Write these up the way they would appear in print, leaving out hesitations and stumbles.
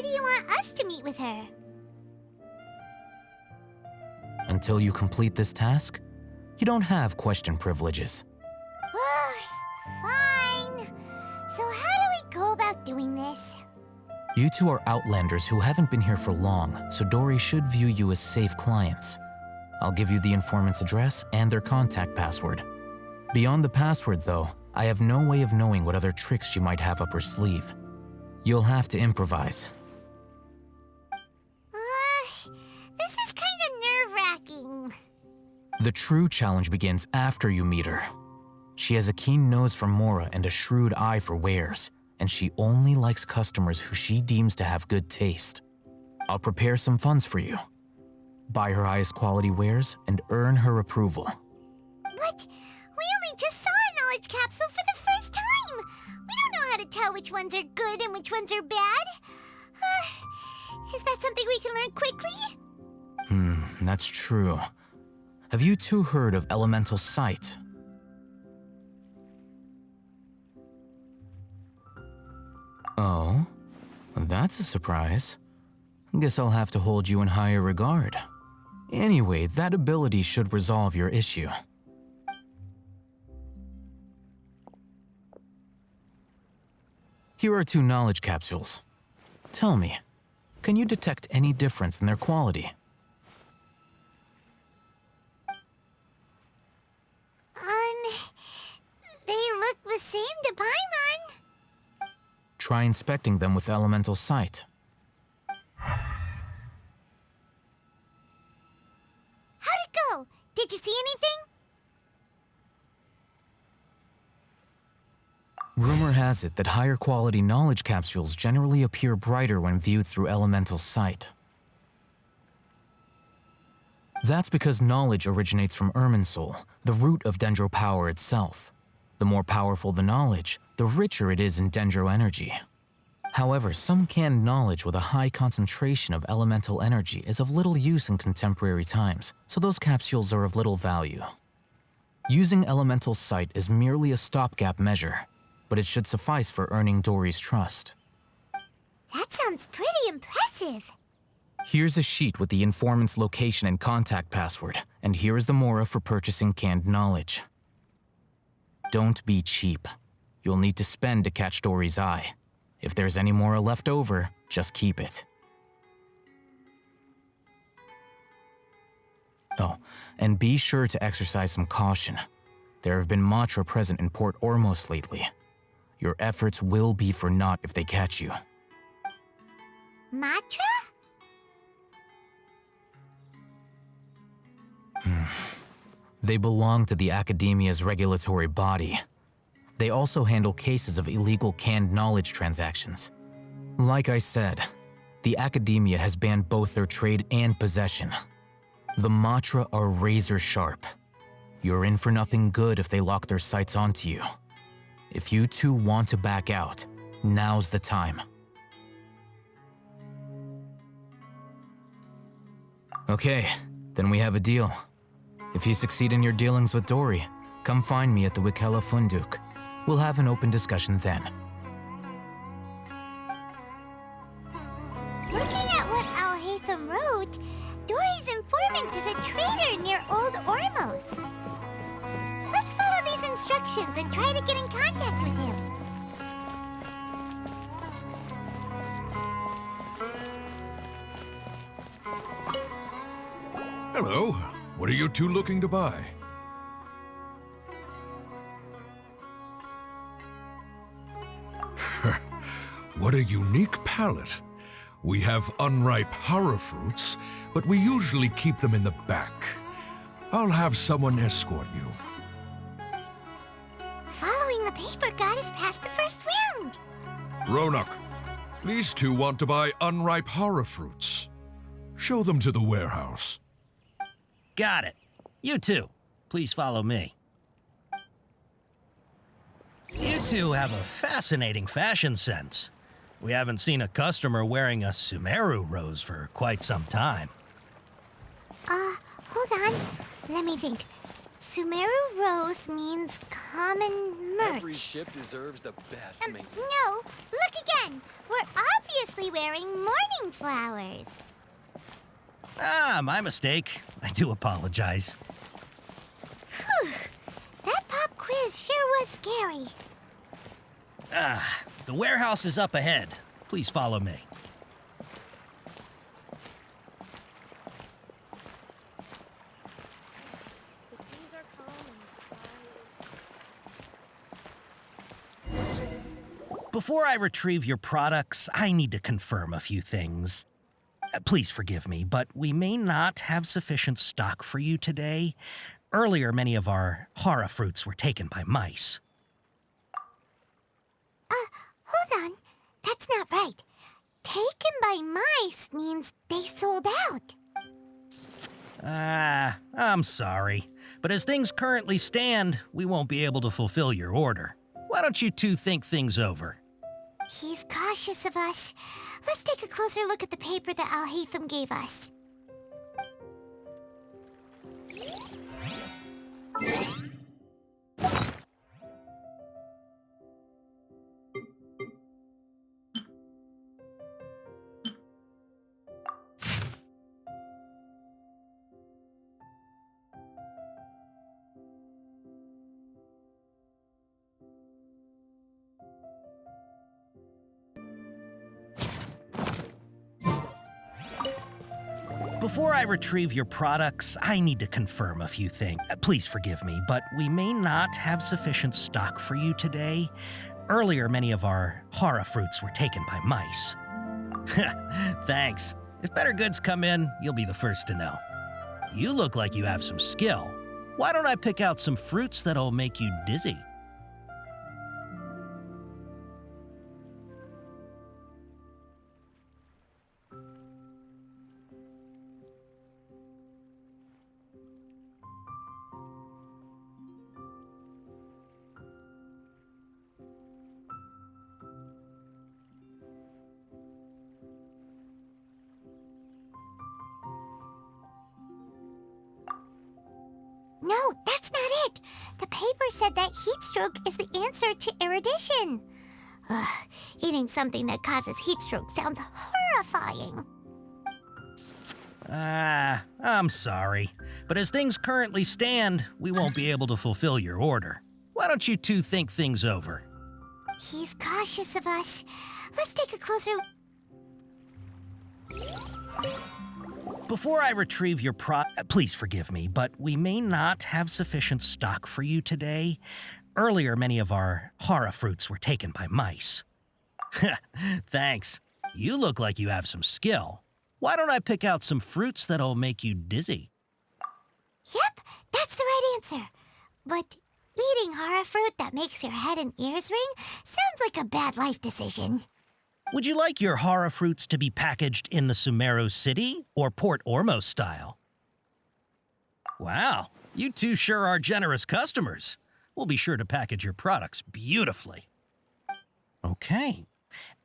do you want us to meet with her? Until you complete this task, you don't have question privileges. Fine. So how do we go about doing this? You two are Outlanders who haven't been here for long, so Dory should view you as safe clients. I'll give you the informant's address and their contact password. Beyond the password, though, I have no way of knowing what other tricks she might have up her sleeve. You'll have to improvise. This is kind of nerve-wracking. The true challenge begins after you meet her. She has a keen nose for Mora and a shrewd eye for wares, and she only likes customers who she deems to have good taste. I'll prepare some funds for you. Buy her highest quality wares and earn her approval. But we only just saw a knowledge capsule for the first time. We don't know how to tell which ones are good and which ones are bad. Is that something we can learn quickly? That's true. Have you two heard of elemental sight? Oh, that's a surprise. Guess I'll have to hold you in higher regard. Anyway, that ability should resolve your issue. Here are 2 knowledge capsules. Tell me, can you detect any difference in their quality? They look the same to Paimon. Try inspecting them with elemental sight. How'd it go? Did you see anything? Rumor has it that higher quality knowledge capsules generally appear brighter when viewed through elemental sight. That's because knowledge originates from Irminsul, the root of Dendro power itself. The more powerful the knowledge, the richer it is in Dendro energy. However, some canned knowledge with a high concentration of elemental energy is of little use in contemporary times, so those capsules are of little value. Using elemental sight is merely a stopgap measure, but it should suffice for earning Dory's trust. That sounds pretty impressive. Here's a sheet with the informant's location and contact password, and here is the Mora for purchasing canned knowledge. Don't be cheap. You'll need to spend to catch Dory's eye. If there's any Mora left over, just keep it. Oh, and be sure to exercise some caution. There have been Matra present in Port Ormos lately. Your efforts will be for naught if they catch you. Matra? They belong to the Academia's regulatory body. They also handle cases of illegal canned knowledge transactions. Like I said, the Academia has banned both their trade and possession. The Matra are razor sharp. You're in for nothing good if they lock their sights onto you. If you two want to back out, now's the time. Okay, then we have a deal. If you succeed in your dealings with Dory, come find me at the Wikela Funduk. We'll have an open discussion then. Looking at what Al-Haytham wrote, Dory's informant is a trader near Old Ormos. Let's follow these instructions and try to get in contact with him. Hello. What are you two looking to buy? What a unique palette. We have unripe horror fruits, but we usually keep them in the back. I'll have someone escort you. Following the paper got us past the first round. Ronak, these two want to buy unripe horror fruits. Show them to the warehouse. Got it. You two, please follow me. You two have a fascinating fashion sense. We haven't seen a customer wearing a Sumeru rose for quite some time. Hold on. Let me think. Sumeru Rose means common merch. Every ship deserves the best, mate. No, look again. We're obviously wearing morning flowers. Ah, my mistake. I do apologize. Whew. That pop quiz sure was scary. The warehouse is up ahead. Please follow me. The seas are calm and the sky is... Before I retrieve your products, I need to confirm a few things. Please forgive me, but we may not have sufficient stock for you today. Earlier, many of our hara fruits were taken by mice. Hold on. That's not right. Taken by mice means they sold out. I'm sorry. But as things currently stand, we won't be able to fulfill your order. Why don't you two think things over? He's cautious of us. Let's take a closer look at the paper that Al-Haytham gave us. Before I retrieve your products, I need to confirm a few things. Please forgive me, but we may not have sufficient stock for you today. Earlier, many of our hara fruits were taken by mice. Thanks. If better goods come in, you'll be the first to know. You look like you have some skill. Why don't I pick out some fruits that'll make you dizzy? No, that's not it. The paper said that heat stroke is the answer to erudition. Ugh, eating something that causes heat stroke sounds horrifying. I'm sorry. But as things currently stand, we won't be able to fulfill your order. Why don't you two think things over? He's cautious of us. Let's take a closer look. Before I retrieve your please forgive me, but we may not have sufficient stock for you today. Earlier, many of our hara fruits were taken by mice. Thanks. You look like you have some skill. Why don't I pick out some fruits that'll make you dizzy? Yep, that's the right answer. But eating hara fruit that makes your head and ears ring sounds like a bad life decision. Would you like your hara fruits to be packaged in the Sumeru City or Port Ormos style? Wow, you two sure are generous customers. We'll be sure to package your products beautifully. Okay,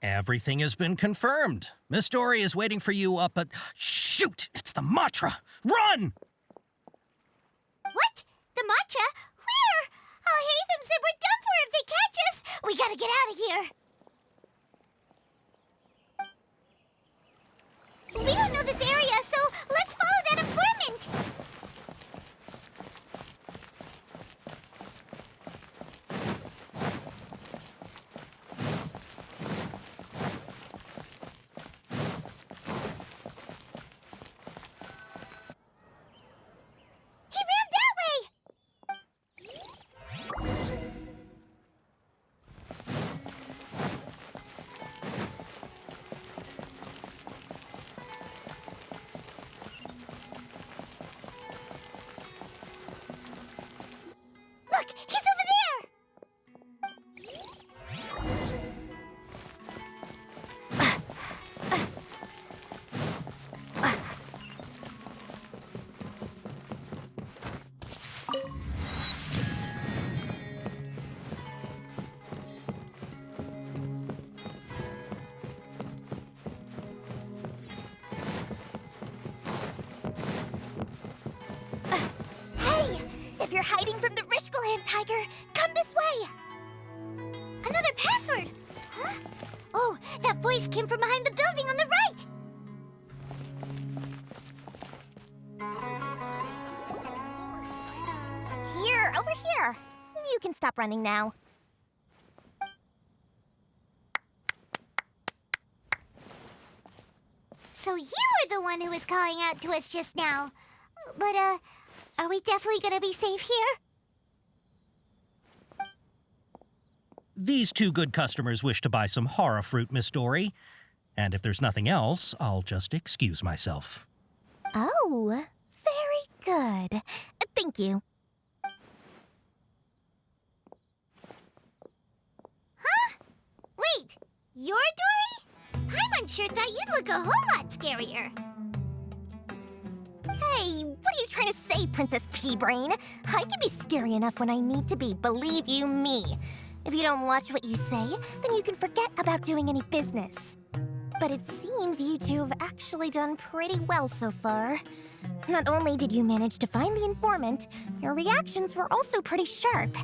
everything has been confirmed. Miss Dory is waiting for you up at... Shoot, it's the Matra! Run! What? The matcha? Where? Al-Haytham said we're done for if they catch us. We gotta get out of here. We don't know this area, so let's follow that informant. He ran that way. Look, he's over there. Hey, if you're hiding from the Rishbaland tiger, come this way. Another password. Huh? Oh, that voice came from behind the building on the right! Here, over here. You can stop running now. So you were the one who was calling out to us just now. But, are we definitely gonna be safe here? These two good customers wish to buy some horror fruit, Miss Dory. And if there's nothing else, I'll just excuse myself. Oh, very good. Thank you. Wait, you're Dory? Paimon sure thought you'd look a whole lot scarier. Hey, what are you trying to say, Princess Pea-Brain? I can be scary enough when I need to be, believe you me. If you don't watch what you say, then you can forget about doing any business. But it seems you two have actually done pretty well so far. Not only did you manage to find the informant, your reactions were also pretty sharp.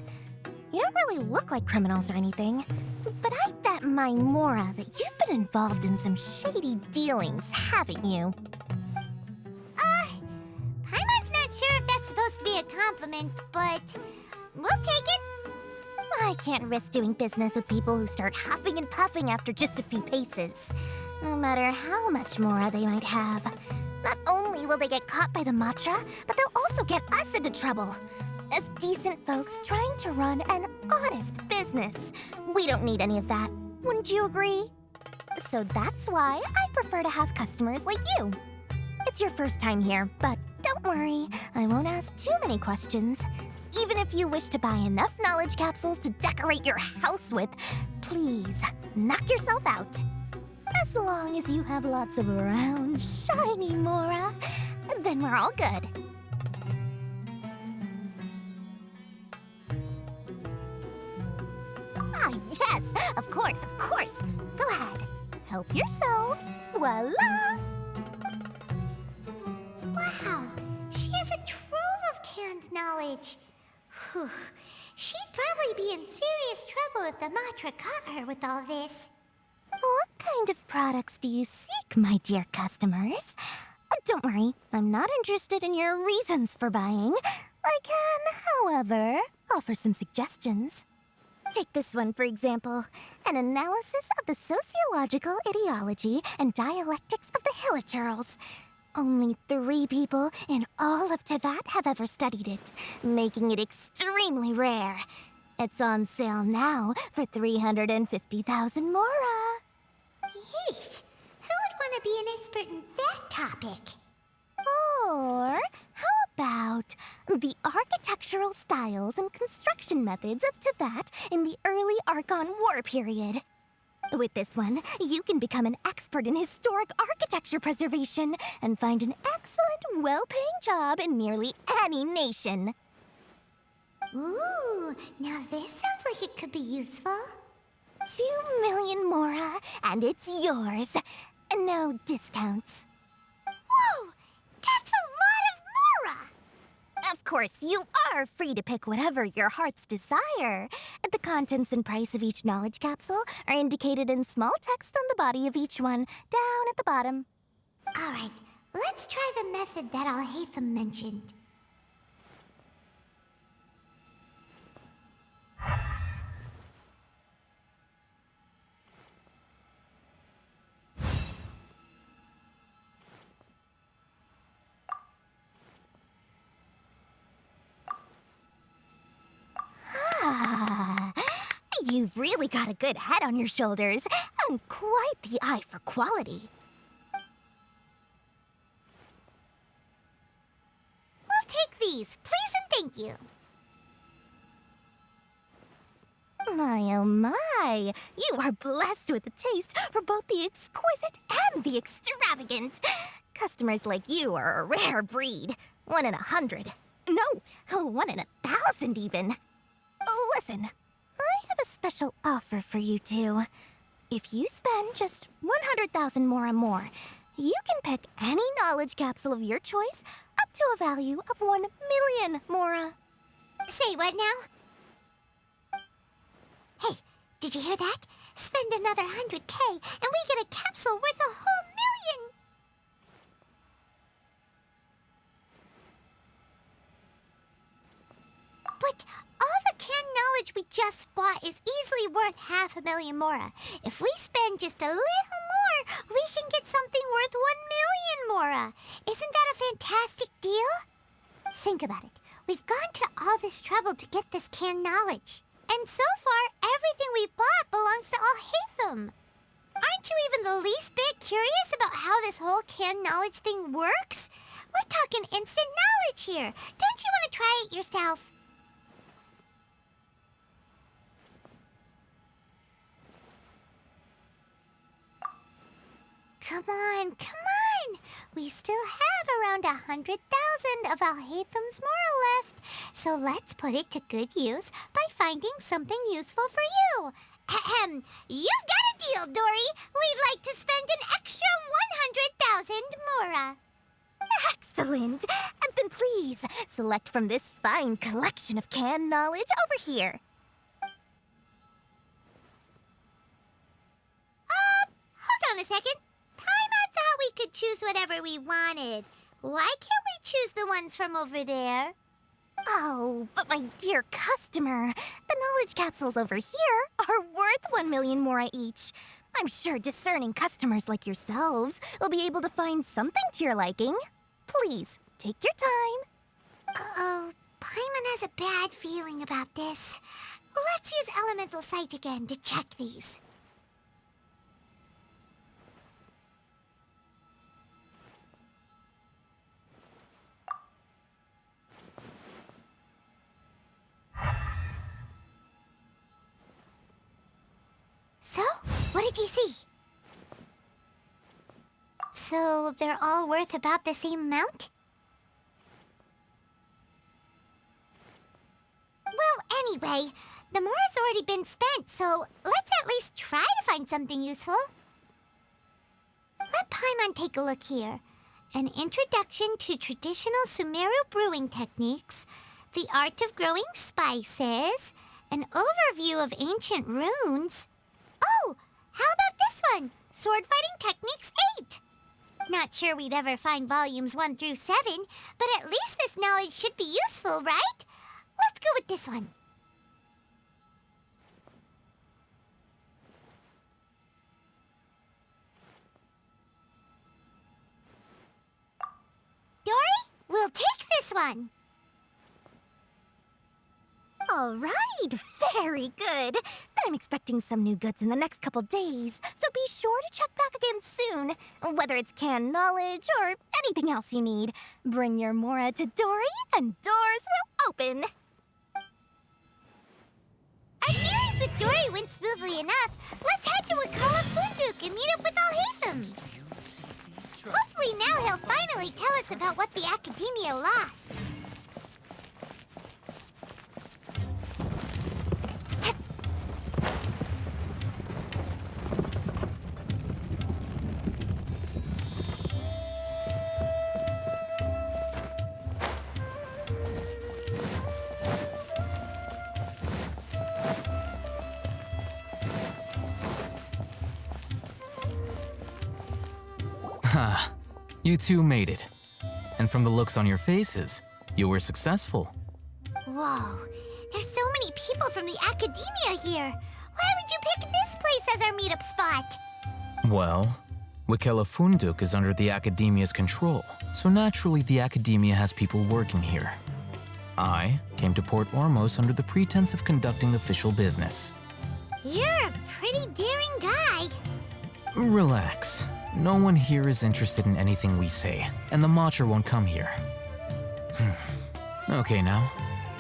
You don't really look like criminals or anything, but I bet my Mora that you've been involved in some shady dealings, haven't you? Paimon's not sure if that's supposed to be a compliment, but we'll take it. I can't risk doing business with people who start huffing and puffing after just a few paces. No matter how much Mora they might have. Not only will they get caught by the Matra, but they'll also get us into trouble. As decent folks trying to run an honest business, we don't need any of that. Wouldn't you agree? So that's why I prefer to have customers like you. It's your first time here, but don't worry, I won't ask too many questions. Even if you wish to buy enough knowledge capsules to decorate your house with, please knock yourself out. As long as you have lots of round, shiny Mora, then we're all good. Ah, yes, of course, of course. Go ahead, help yourselves. Voila! Wow, she has a trove of canned knowledge. Whew. She'd probably be in serious trouble if the Matra caught her with all this. What kind of products do you seek, my dear customers? Don't worry, I'm not interested in your reasons for buying. I can, however, offer some suggestions. Take this one, for example. An analysis of the sociological ideology and dialectics of the Hilichurls. Only 3 people in all of Teyvat have ever studied it, making it extremely rare. It's on sale now for 350,000 Mora. Yeesh, who would want to be an expert in that topic? Or how about the architectural styles and construction methods of Teyvat in the early Archon War period? With this one, you can become an expert in historic architecture preservation and find an excellent, well-paying job in nearly any nation. Ooh, now this sounds like it could be useful. 2 million Mora, and it's yours. No discounts. Whoa, that's a lot of Mora! Of course, you are free to pick whatever your heart's desire. The contents and price of each knowledge capsule are indicated in small text on the body of each one, down at the bottom. All right, let's try the method that Al-Haytham mentioned. You've really got a good head on your shoulders, and quite the eye for quality. We'll take these, please and thank you. My oh my, you are blessed with a taste for both the exquisite and the extravagant. Customers like you are a rare breed. 1 in 100. No, 1 in 1,000 even. Listen, I have a special offer for you two. If you spend just 100,000 more, you can pick any knowledge capsule of your choice up to a value of 1 million Mora. Say what now? Hey, did you hear that? Spend another 100K, and we get a capsule worth a whole million! But all the canned knowledge we just bought is easily worth 500,000 mora. If we spend just a little more, we can get something worth 1 million mora. Isn't that a fantastic deal? Think about it. We've gone to all this trouble to get this canned knowledge. And so far, everything we bought belongs to Alhaitham. Aren't you even the least bit curious about how this whole canned knowledge thing works? We're talking instant knowledge here. Don't you want to try it yourself? Come on, come on! We still have around 100,000 of Alhaitham's moral left, so let's put it to good use by finding something useful for you. Ahem! You've got a deal, Dory! We'd like to spend an extra 100,000 mora. Excellent! Then please, select from this fine collection of canned knowledge over here. Hold on a second. Paimon thought we could choose whatever we wanted. Why can't we choose the ones from over there? Oh, but my dear customer, the knowledge capsules over here are worth 1 million mora each. I'm sure discerning customers like yourselves will be able to find something to your liking. Please, take your time. Uh-oh, Paimon has a bad feeling about this. Let's use Elemental Sight again to check these. So, what did you see? So, they're all worth about the same amount? Well, anyway, the mora's already been spent, so let's at least try to find something useful. Let Paimon take a look here. An introduction to traditional Sumeru brewing techniques, the art of growing spices, an overview of ancient runes. Oh, how about this one? Sword Fighting Techniques 8. Not sure we'd ever find volumes 1 through 7, but at least this knowledge should be useful, right? Let's go with this one. Dory, we'll take this one. All right, very good. I'm expecting some new goods in the next couple days, so be sure to check back again soon. Whether it's canned knowledge or anything else you need, bring your mora to Dory and doors will open. Our dealings with Dory went smoothly enough. Let's head to Wakala Funduk and meet up with Alhaitham. Hopefully now he'll finally tell us about what the Academia lost. Ha! You two made it. And from the looks on your faces, you were successful. Whoa, there's so many people from the Academia here. Why would you pick this place as our meetup spot? Well, Wakela Funduk is under the Academia's control, so naturally the Academia has people working here. I came to Port Ormos under the pretense of conducting official business. You're a pretty daring guy. Relax. No one here is interested in anything we say, and the Matcha won't come here. Okay now,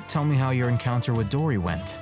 tell me how your encounter with Dory went.